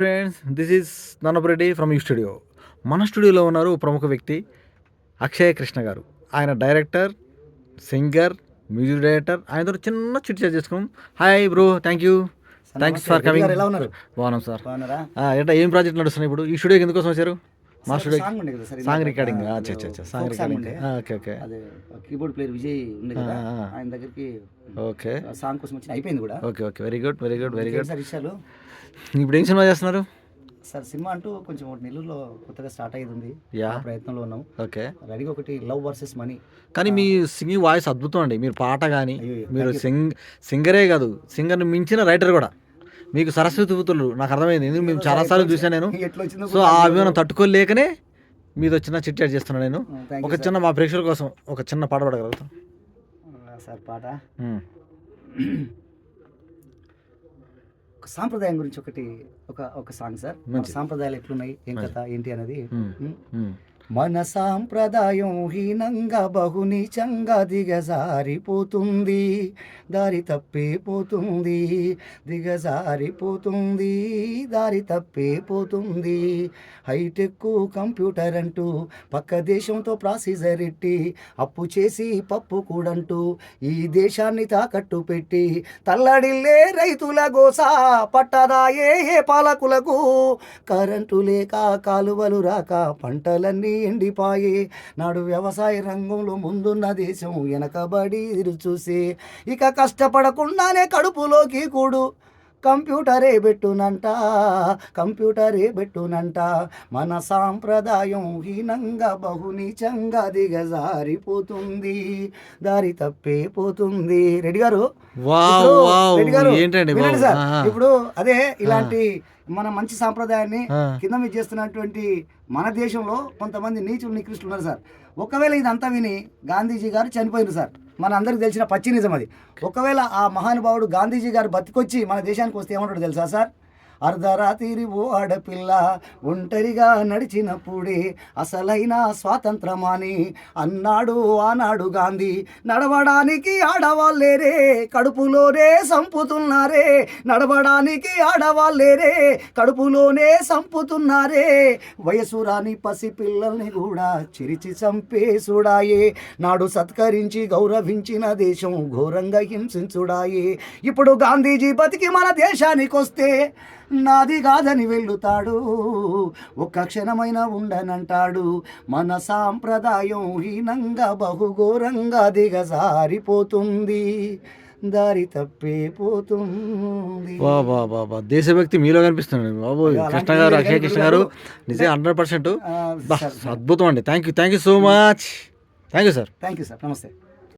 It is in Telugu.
Friends, this is Nannapareddy from U studio. మన స్టూడియోలో ఉన్నారు ప్రముఖ వ్యక్తి అక్షయ్ కృష్ణ గారు. ఆయన డైరెక్టర్, సింగర్, మ్యూజిక్ డైరెక్టర్. ఆయనతో చిన్న చిట్ చాట్ చేసుకున్నాం. Hi bro, thank you, thanks for coming. ఎలా ఉన్నారు? బాగున్నాం సార్. బాగున్నారా? ఏంటో ఏం ప్రాజెక్ట్ నడుస్తున్నాయి ఇప్పుడు ఈ స్టూడియోకి ఎందుకోసం వచ్చారు? మా స్టూడియో సాంగ్ ఉండే కదా sir, song recording. Song recording. ఉండే. ఓకే ఓకే అదే కీబోర్డ్ ప్లేయర్ విజయ్ ఉండే కదా, ఆయన దగ్గరికి ఓకే సాంగ్ కోసం వచ్చి అయిపోయింది కూడా. Okay okay very good very good very good. Sir విషయాలు ఇప్పుడు ఏం సినిమా చేస్తున్నారు? సార్ సినిమా అంటూ కొంచెం ఒకటి నెల్లూరులో కొత్తగా స్టార్ట్ అయ్యింది ఉంది. యా, ఆ ప్రయత్నంలో ఉన్నాం. ఓకే. రెడీగా ఒకటి లవ్ వర్సెస్ మనీ. కానీ మీ సింగింగ్ వాయిస్ అద్భుతం అండి. మీరు పాట కానీ, అయ్యో, మీరు సింగరే కాదు, సింగర్ని మించిన రైటర్ కూడా. మీకు సరస్వతి పుత్రులు నాకు అర్థమైంది, ఎందుకు మేము చాలాసార్లు చూసాను నేను. ఎట్లా వచ్చిందో సో ఆ అభిమానం తట్టుకోలేకనే మీతో చిన్న చిట్ చాట్ చేస్తున్నాను నేను. థ్యాంక్ ఒక చిన్న మా ప్రేక్షకుల కోసం ఒక చిన్న పాట పాడగలుగుతాం సార్. పాట ఒక సాంప్రదాయం గురించి ఒక సాంగ్ సార్. మన సాంప్రదాయాలు ఎట్లున్నాయి, ఏం కథ ఏంటి అనేది. మన సాంప్రదాయం హీనంగా బహునీచంగా దిగజారిపోతుంది, దారి తప్పిపోతుంది, దిగజారిపోతుంది, దారి తప్పిపోతుంది. హైటెక్ కంప్యూటర్ అంటూ పక్క దేశంతో ప్రాసీజర్ ఎట్టి అప్పు చేసి పప్పు కూడంటూ ఈ దేశాన్ని తాకట్టు పెట్టి తల్లడిల్లే రైతుల గోసా పట్టదాయే పాలకులకు. కరెంటు లేక కాలువలు రాక పంటలన్నీ ఎండిపాయే. నాడు వ్యవసాయ రంగంలో ముందున్న దేశం వెనకబడి చూసే. ఇక కష్టపడకుండానే కడుపులోకి కూడు కంప్యూటరే పెట్టునంట, కంప్యూటరే పెట్టునంట. మన సాంప్రదాయం హీనంగా బహునీచంగా దిగజారిపోతుంది, దారి తప్పిపోతుంది. రెడ్డి గారు, రెడ్డి గారు వినండి సార్. ఇప్పుడు అదే ఇలాంటి మన మంచి సాంప్రదాయాన్ని కింద మీద చేస్తున్నటువంటి మన దేశంలో కొంతమంది నీచులు నికృష్టులు ఉన్నారు సార్. ఒకవేళ ఇదంతా విని గాంధీజీ గారు చనిపోయినారు సార్, మన అందరికి తెలిసిన పచ్చి నిజం అది. ఒకవేళ ఆ మహానుభావుడు గాంధీజీ గారు బతికొచ్చి మన దేశానికి వస్తే ఏమంటాడు తెలుసా సార్? అర్ధరాత్రి ఓ ఆడపిల్ల ఒంటరిగా నడిచినప్పుడే అసలైన స్వాతంత్రమాని అన్నాడు ఆనాడు గాంధీ. నడవడానికి ఆడవాళ్ళేరే కడుపులోనే సంపుతున్నారే, నడవడానికి ఆడవాళ్ళేరే కడుపులోనే సంపుతున్నారే. వయసు రాని పసి పిల్లల్ని కూడా చిరిచి చంపేసుడాయే. నాడు సత్కరించి గౌరవించిన దేశం ఘోరంగా హింసించుడాయే. ఇప్పుడు గాంధీజీ బతికి మన దేశానికి వస్తే నాది కాదని వెళ్ళుతాడు, ఒక్క క్షణమైన ఉండనంటాడు. మన సాంప్రదాయం హీనంగా బహుఘోరంగా దిగజారిపోతుంది, దారి తప్పిపోతుంది. బాబా, దేశభక్తి మీలో కనిపిస్తుంది బాబు. కృష్ణ గారు, అక్షయ్ కృష్ణ గారు నిజంగా 100% అద్భుతం అండి. Thank you so much. Thank you sir. Thank you sir. నమస్తే.